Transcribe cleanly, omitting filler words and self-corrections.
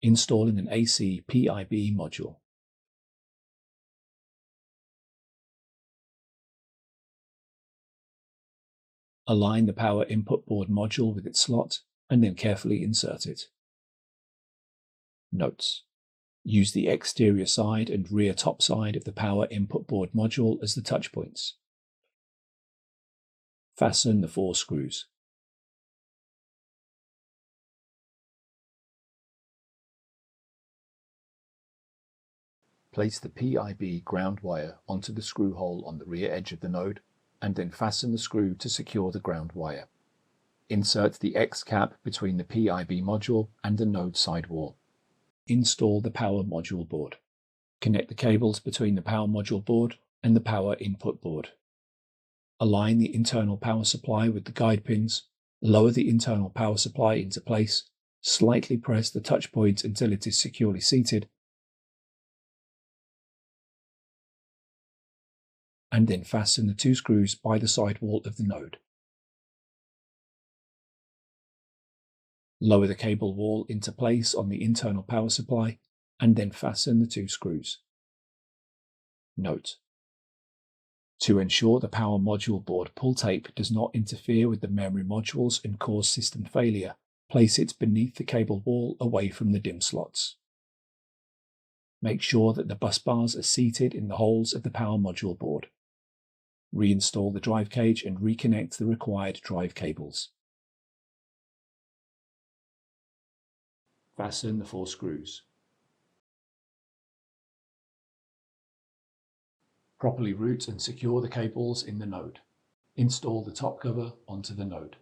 Installing an AC PIB module. Align the power input board module with its slot and then carefully insert it. Notes: use the exterior side and rear top side of the power input board module as the touch points. Fasten the 4 screws. Place the PIB ground wire onto the screw hole on the rear edge of the node, and then fasten the screw to secure the ground wire. Insert the X cap between the PIB module and the node side wall. Install the power module board. Connect the cables between the power module board and the power input board. Align the internal power supply with the guide pins. Lower the internal power supply into place. Slightly press the touch point until it is securely seated, and then fasten the 2 screws by the side wall of the node. Lower the cable wall into place on the internal power supply, and then fasten the 2 screws. Note: to ensure the power module board pull tape does not interfere with the memory modules and cause system failure, place it beneath the cable wall away from the DIMM slots. Make sure that the bus bars are seated in the holes of the power module board. Reinstall the drive cage and reconnect the required drive cables. Fasten the 4 screws. Properly route and secure the cables in the node. Install the top cover onto the node.